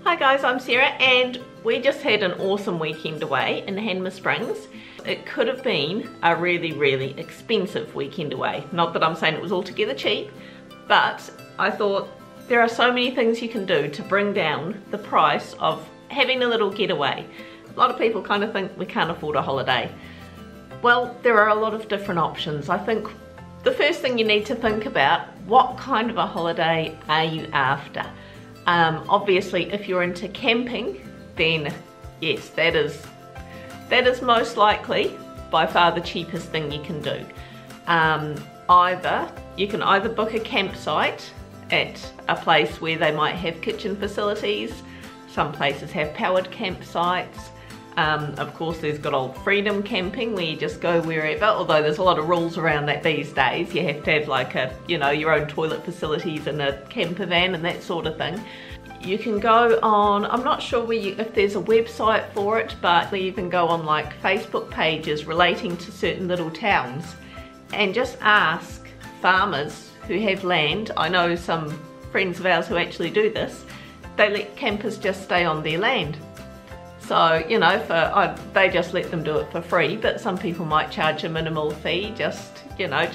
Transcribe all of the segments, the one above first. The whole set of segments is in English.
Hi guys, I'm Sarah and we just had an awesome weekend away in Hanmer Springs. It could have been a really expensive weekend away. Not that I'm saying it was altogether cheap, but I thought there are so many things you can do to bring down the price of having a little getaway. A lot of people kind of think we can't afford a holiday. Well, there are a lot of different options. I think the first thing you need to think about, what kind of a holiday are you after? Obviously, if you're into camping, then yes, that is most likely by far the cheapest thing you can do. You can either book a campsite at a place where they might have kitchen facilities. Some places have powered campsites. Of course, there's good old freedom camping where you just go wherever, although there's a lot of rules around that these days. You have to have like your own toilet facilities and a camper van and that sort of thing. You can go on, I'm not sure if there's a website for it, but you can go on like Facebook pages relating to certain little towns and just ask farmers who have land. I know some friends of ours who actually do this. They let campers just stay on their land. So, they just let them do it for free, but some people might charge a minimal fee, just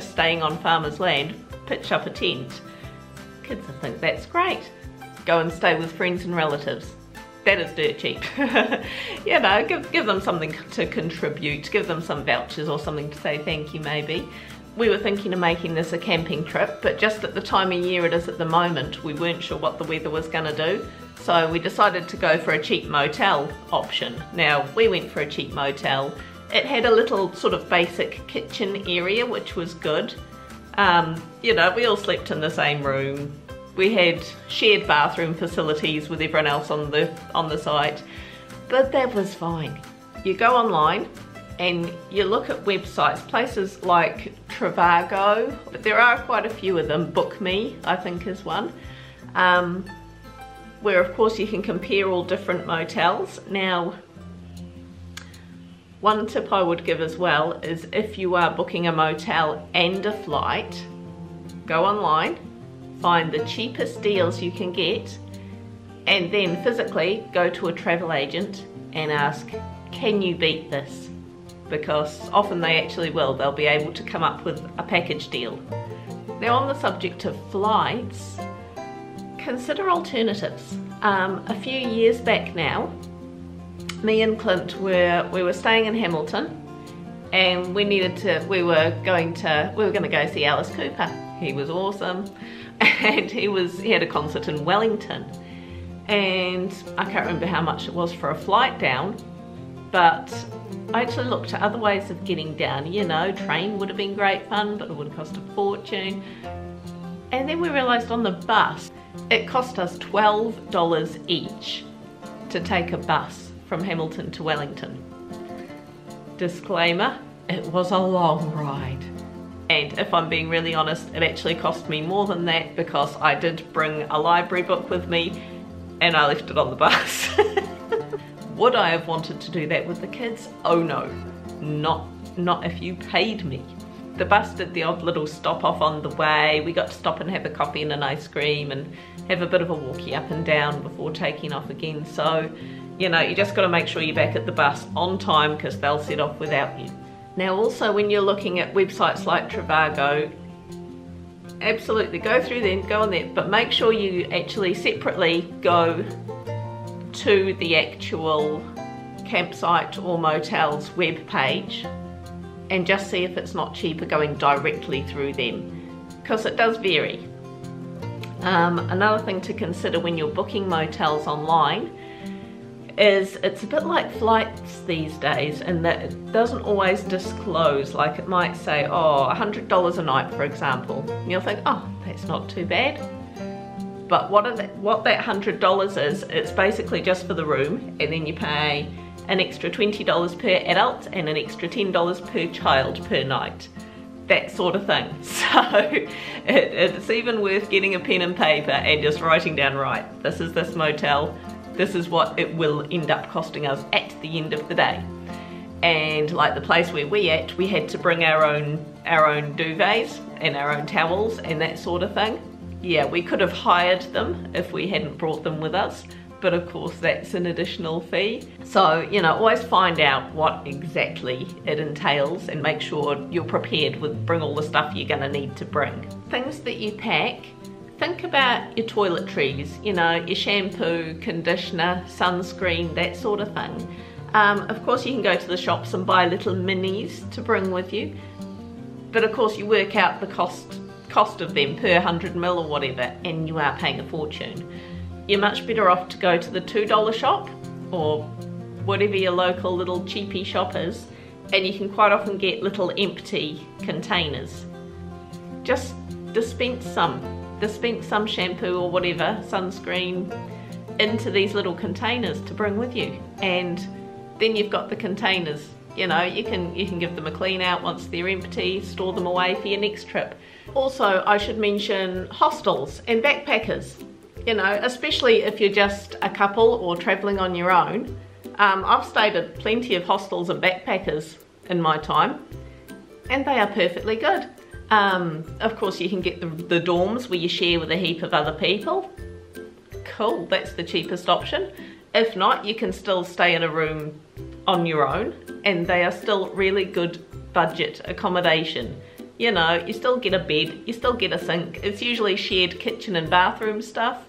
staying on farmers' land, pitch up a tent. Kids will think that's great. Go and stay with friends and relatives. That is dirt cheap. Give them something to contribute, give them some vouchers or something to say thank you maybe. We were thinking of making this a camping trip, but just at the time of year it is at the moment, we weren't sure what the weather was going to do. So we decided to go for a cheap motel option. Now, we went for a cheap motel. It had a little sort of basic kitchen area, which was good. We all slept in the same room. We had shared bathroom facilities with everyone else on the site, but that was fine. You go online and you look at websites, places like Trivago, but there are quite a few of them. Book Me, I think, is one. Where of course you can compare all different motels. Now, one tip I would give as well is if you are booking a motel and a flight, go online, find the cheapest deals you can get, and then physically go to a travel agent and ask, can you beat this? Because often they actually will. They'll be able to come up with a package deal. Now, on the subject of flights, consider alternatives. A few years back now, me and Clint we were staying in Hamilton, and we were going to go see Alice Cooper. He was awesome, and he had a concert in Wellington, and I can't remember how much it was for a flight down, but I actually looked at other ways of getting down. Train would have been great fun, but it would have cost a fortune. And then we realised on the bus, it cost us $12 each to take a bus from Hamilton to Wellington. Disclaimer, it was a long ride. And if I'm being really honest, it actually cost me more than that because I did bring a library book with me and I left it on the bus. Would I have wanted to do that with the kids? Oh no, not if you paid me. The bus did the odd little stop off on the way. We got to stop and have a coffee and an ice cream and have a bit of a walkie up and down before taking off again. So, you just got to make sure you're back at the bus on time because they'll set off without you. Now also, when you're looking at websites like Trivago, absolutely go through them, go on there, but make sure you actually separately go to the actual campsite or motel's web page and just see if it's not cheaper going directly through them, because it does vary. Another thing to consider when you're booking motels online is it's a bit like flights these days, in that it doesn't always disclose. Like it might say, oh, $100 a night, for example, and you'll think, oh, that's not too bad. But what that $100 is, it's basically just for the room, and then you pay an extra $20 per adult and an extra $10 per child per night. That sort of thing. So it's even worth getting a pen and paper and just writing down, right, this is this motel, this is what it will end up costing us at the end of the day. And like the place where we had to bring our own duvets and our own towels and that sort of thing. Yeah, we could have hired them if we hadn't brought them with us, but of course that's an additional fee. So, you know, always find out what exactly it entails and make sure you're prepared bring all the stuff you're gonna need to bring. Things that you pack, think about your toiletries, you know, your shampoo, conditioner, sunscreen, that sort of thing. Of course you can go to the shops and buy little minis to bring with you, but of course you work out the cost of them per 100ml or whatever, and you are paying a fortune. You're much better off to go to the $2 shop or whatever your local little cheapy shop is, and you can quite often get little empty containers. Just dispense some shampoo or whatever, sunscreen, into these little containers to bring with you, and then you've got the containers. You know, you can give them a clean out once they're empty, store them away for your next trip. Also, I should mention hostels and backpackers. You know, especially if you're just a couple or traveling on your own. I've stayed at plenty of hostels and backpackers in my time, and they are perfectly good. Of course, you can get the dorms where you share with a heap of other people. Cool, that's the cheapest option. If not, you can still stay in a room on your own, and they are still really good budget accommodation. You know, you still get a bed, you still get a sink. It's usually shared kitchen and bathroom stuff,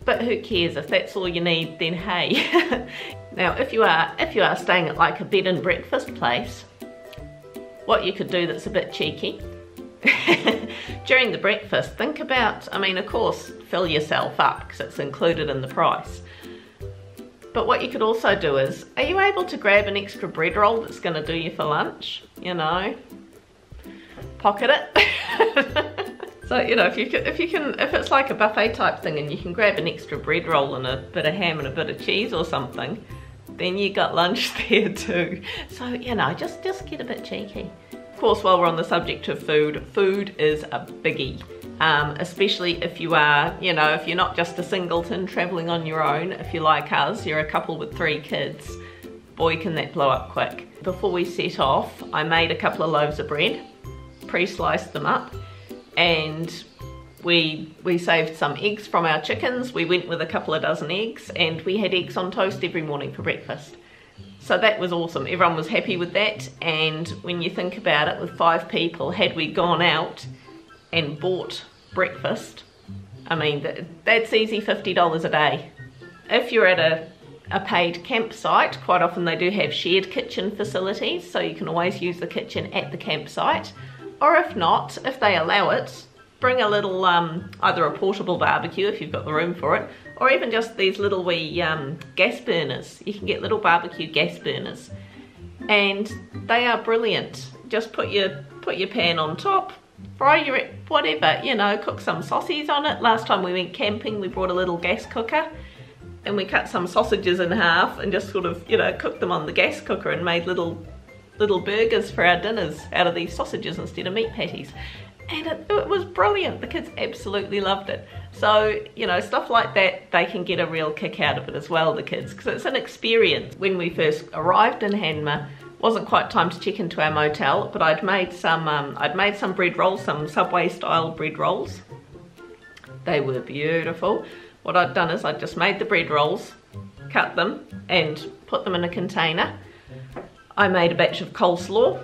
but who cares? If that's all you need, then hey. Now, if you are staying at like a bed and breakfast place, what you could do that's a bit cheeky, during the breakfast, think about, I mean, of course, fill yourself up because it's included in the price. But what you could also do is, are you able to grab an extra bread roll that's going to do you for lunch? You know, pocket it. So, you know, if it's like a buffet type thing and you can grab an extra bread roll and a bit of ham and a bit of cheese or something, then you got lunch there too. So, you know, just get a bit cheeky. Of course, while we're on the subject of food, food is a biggie. Especially if you are, you know, if you're not just a singleton traveling on your own, if you're like us, you're a couple with 3 kids, boy can that blow up quick. Before we set off, I made a couple of loaves of bread, pre-sliced them up, and we saved some eggs from our chickens. We went with a couple of dozen eggs, and we had eggs on toast every morning for breakfast. So that was awesome. Everyone was happy with that, and when you think about it, with 5 people, had we gone out and bought breakfast, I mean, that's easy $50 a day. If you're at a paid campsite, quite often they do have shared kitchen facilities, so you can always use the kitchen at the campsite. Or if not, if they allow it, bring a little, either a portable barbecue if you've got the room for it, or even just these little wee gas burners. You can get little barbecue gas burners, and they are brilliant. Just put your pan on top, fry your whatever, you know, cook some sausages on it. Last time we went camping, we brought a little gas cooker, and we cut some sausages in half and just sort of, you know, cooked them on the gas cooker and made little burgers for our dinners out of these sausages instead of meat patties. And it was brilliant. The kids absolutely loved it. So, you know, stuff like that, they can get a real kick out of it as well, the kids, because it's an experience. When we first arrived in Hanmer, wasn't quite time to check into our motel, but I'd made some bread rolls, some Subway style bread rolls. They were beautiful. What I'd done is I'd just made the bread rolls, cut them and put them in a container. I made a batch of coleslaw,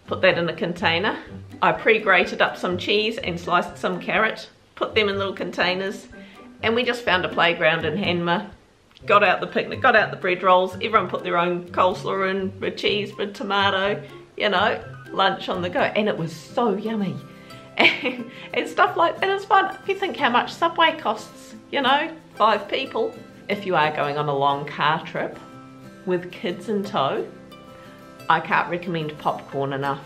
put that in a container. I pre-grated up some cheese and sliced some carrot, put them in little containers, and we just found a playground in Hanmer. Got out the picnic, got out the bread rolls, everyone put their own coleslaw in, with cheese, with tomato, you know, lunch on the go, and it was so yummy. And stuff like that is fun. If you think how much Subway costs, you know, 5 people. If you are going on a long car trip with kids in tow, I can't recommend popcorn enough.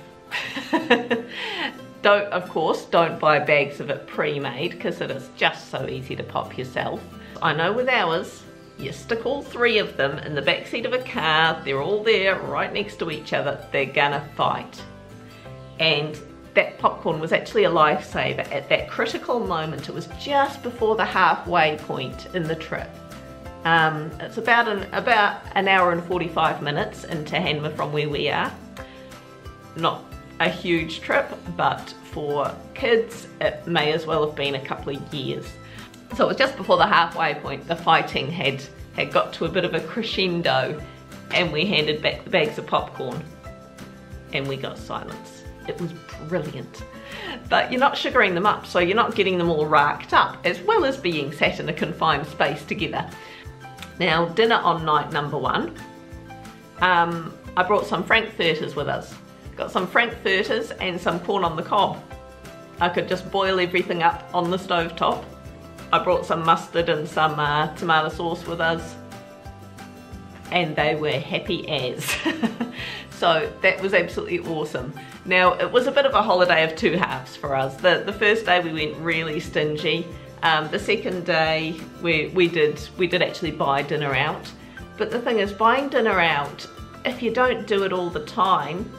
Of course, don't buy bags of it pre-made, because it is just so easy to pop yourself. I know with ours, you stick all 3 of them in the backseat of a car, they're all there right next to each other, they're gonna fight. And that popcorn was actually a lifesaver at that critical moment. It was just before the halfway point in the trip. It's about an hour and 45 minutes into Hanmer from where we are. Not a huge trip, but for kids, it may as well have been a couple of years. So it was just before the halfway point, the fighting had got to a bit of a crescendo, and we handed back the bags of popcorn and we got silence. It was brilliant. But you're not sugaring them up, so you're not getting them all racked up, as well as being sat in a confined space together. Now, dinner on night number 1, I brought some frankfurters with us. Got some frankfurters and some corn on the cob. I could just boil everything up on the stove top. I brought some mustard and some tomato sauce with us, and they were happy as. So that was absolutely awesome. Now, it was a bit of a holiday of two halves for us. The first day we went really stingy. The second day we did actually buy dinner out. But the thing is, buying dinner out, if you don't do it all the time,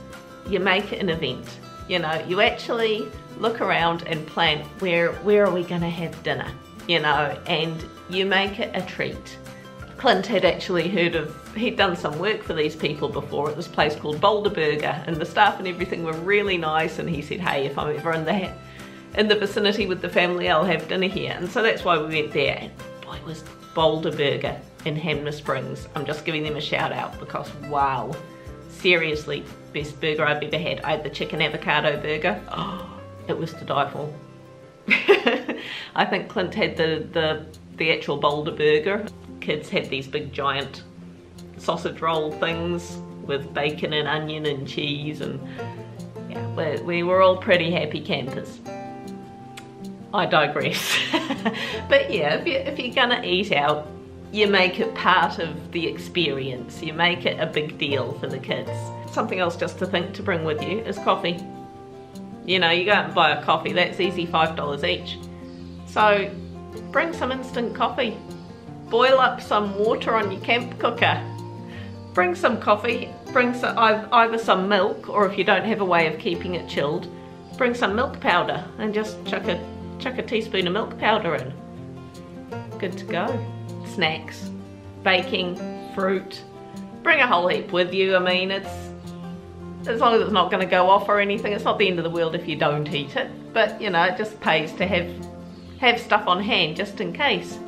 you make it an event. You know, you actually look around and plan where are we gonna have dinner, you know, and you make it a treat. Clint had actually he'd done some work for these people before at this place called Boulder Burger, and the staff and everything were really nice, and he said, hey, if I'm ever in the vicinity with the family, I'll have dinner here. And so that's why we went there. And boy, it was Boulder Burger in Hamner Springs. I'm just giving them a shout out because wow, seriously, best burger I've ever had. I had the chicken avocado burger. Oh, it was to die for. I think Clint had the actual Boulder Burger. Kids had these big giant sausage roll things with bacon and onion and cheese, and yeah, we were all pretty happy campers. I digress. But yeah, if you're gonna eat out, you make it part of the experience. You make it a big deal for the kids. Something else just to think to bring with you is coffee. You know, you go out and buy a coffee, that's easy $5 each. So bring some instant coffee. Boil up some water on your camp cooker. Bring some coffee, bring some, either some milk, or if you don't have a way of keeping it chilled, bring some milk powder and just chuck a teaspoon of milk powder in. Good to go. Snacks, baking, fruit. Bring a whole heap with you. I mean, it's, as long as it's not going to go off or anything, it's not the end of the world if you don't eat it. But you know, it just pays to have stuff on hand just in case.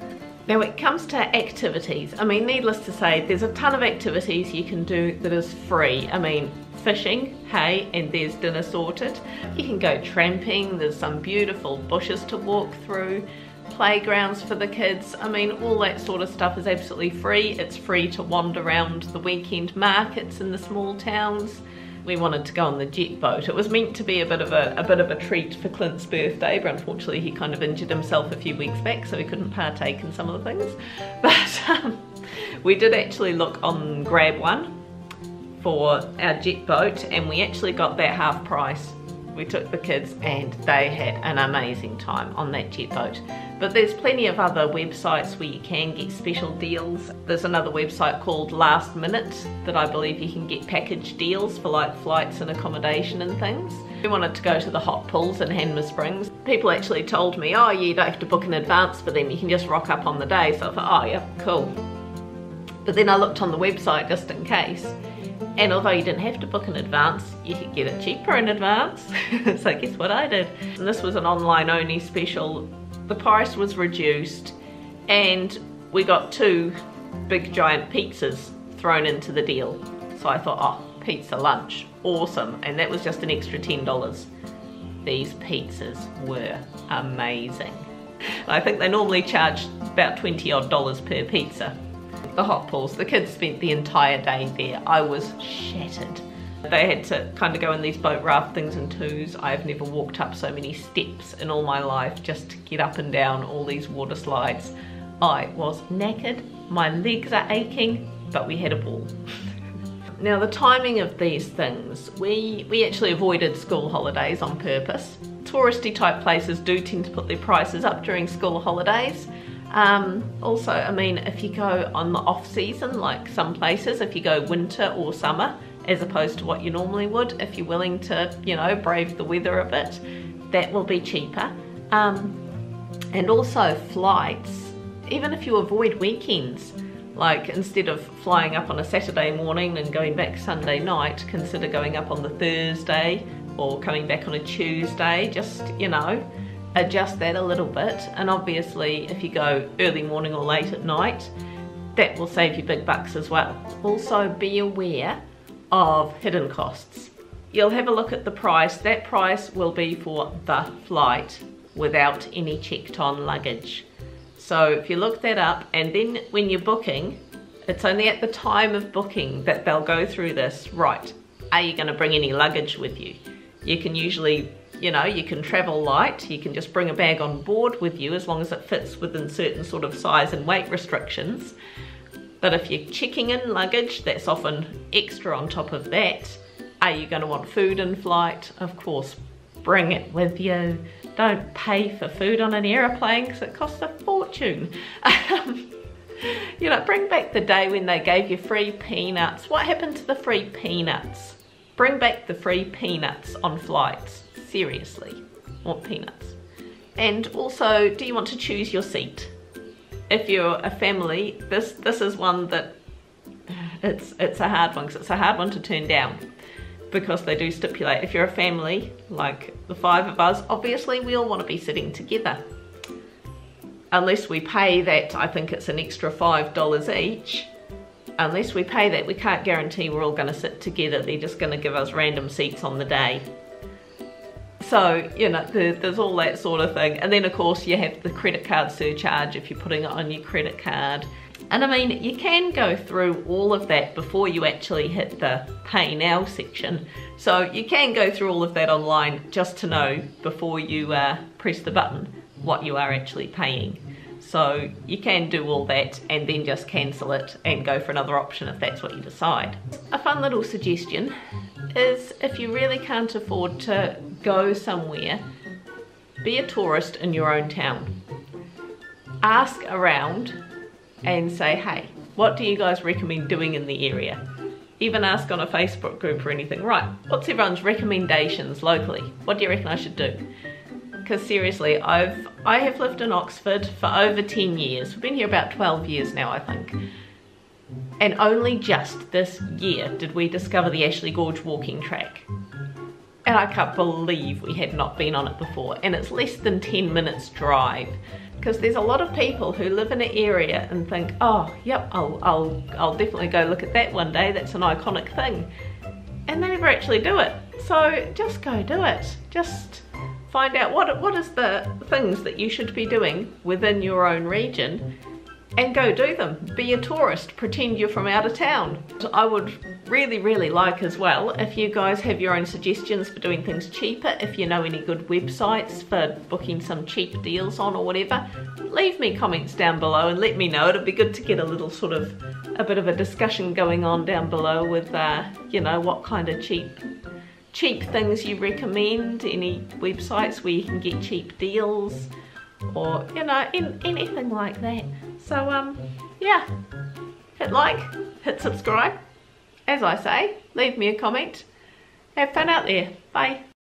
Now, when it comes to activities, I mean, needless to say, there's a ton of activities you can do that is free. I mean, fishing, hey, and there's dinner sorted. You can go tramping, there's some beautiful bushes to walk through, playgrounds for the kids. I mean, all that sort of stuff is absolutely free. It's free to wander around the weekend markets in the small towns. We wanted to go on the jet boat. It was meant to be a bit of a treat for Clint's birthday, but unfortunately he kind of injured himself a few weeks back, so he couldn't partake in some of the things. But we did actually look on Grab One for our jet boat, and we actually got that half price. We took the kids and they had an amazing time on that jet boat. But there's plenty of other websites where you can get special deals. There's another website called Last Minute that I believe you can get package deals for like flights and accommodation and things. We wanted to go to the hot pools in Hamner Springs. People actually told me, oh, you don't have to book in advance for them, you can just rock up on the day. So I thought, oh yeah, cool. But then I looked on the website just in case, and although you didn't have to book in advance, you could get it cheaper in advance. So guess what I did? And this was an online only special. The price was reduced and we got 2 big giant pizzas thrown into the deal. So I thought, oh, pizza lunch, awesome. And that was just an extra $10. These pizzas were amazing. I think they normally charge about $20 odd per pizza. The hot pools, the kids spent the entire day there. I was shattered. They had to kind of go in these boat raft things in twos. I've never walked up so many steps in all my life just to get up and down all these water slides. I was knackered, my legs are aching, but we had a ball. Now, the timing of these things, we actually avoided school holidays on purpose. Touristy type places do tend to put their prices up during school holidays. Also, I mean, if you go on the off season, like some places, if you go winter or summer, as opposed to what you normally would, if you're willing to, you know, brave the weather a bit, that will be cheaper. And also flights, even if you avoid weekends, like instead of flying up on a Saturday morning and going back Sunday night, consider going up on the Thursday or coming back on a Tuesday. Just, you know, adjust that a little bit, and obviously if you go early morning or late at night, that will save you big bucks as well. Also be aware of hidden costs. You'll have a look at the price. That price will be for the flight without any checked on luggage. So if you look that up, and then when you're booking, it's only at the time of booking that they'll go through this. Right, are you going to bring any luggage with you? You can usually, you know, you can travel light, you can just bring a bag on board with you as long as it fits within certain sort of size and weight restrictions. But if you're checking in luggage, that's often extra on top of that. Are you going to want food in flight? Of course, bring it with you. Don't pay for food on an aeroplane because it costs a fortune. You know, bring back the day when they gave you free peanuts. What happened to the free peanuts? Bring back the free peanuts on flights. Seriously, want peanuts. And also, do you want to choose your seat? If you're a family, this is one that it's a hard one, because it's a hard one to turn down, because they do stipulate if you're a family like the 5 of us, obviously we all want to be sitting together. Unless we pay that, I think it's an extra $5 each. Unless we pay that, we can't guarantee we're all going to sit together. They're just going to give us random seats on the day. So, you know, there's all that sort of thing. And then of course you have the credit card surcharge if you're putting it on your credit card. And I mean, you can go through all of that before you actually hit the pay now section. So you can go through all of that online just to know before you press the button what you are actually paying. So you can do all that and then just cancel it and go for another option if that's what you decide. A fun little suggestion is, if you really can't afford to go somewhere, be a tourist in your own town. Ask around and say, hey, what do you guys recommend doing in the area? Even ask on a Facebook group or anything. Right, what's everyone's recommendations locally? What do you reckon I should do? Because seriously, I have lived in Oxford for over 10 years. We've been here about 12 years now, I think. And only just this year did we discover the Ashley Gorge walking track. And I can't believe we had not been on it before. And it's less than 10 minutes drive. Because there's a lot of people who live in an area and think, oh, yep, I'll definitely go look at that one day. That's an iconic thing. And they never actually do it. So just go do it. Just find out what is the things that you should be doing within your own region and go do them. Be a tourist, pretend you're from out of town. I would really like as well if you guys have your own suggestions for doing things cheaper, if you know any good websites for booking some cheap deals on or whatever, leave me comments down below and let me know. It'd be good to get a little sort of, a bit of a discussion going on down below with, you know, what kind of cheap things you recommend, any websites where you can get cheap deals, or, you know, anything like that. So yeah, hit like, hit subscribe, as I say, leave me a comment, have fun out there, bye.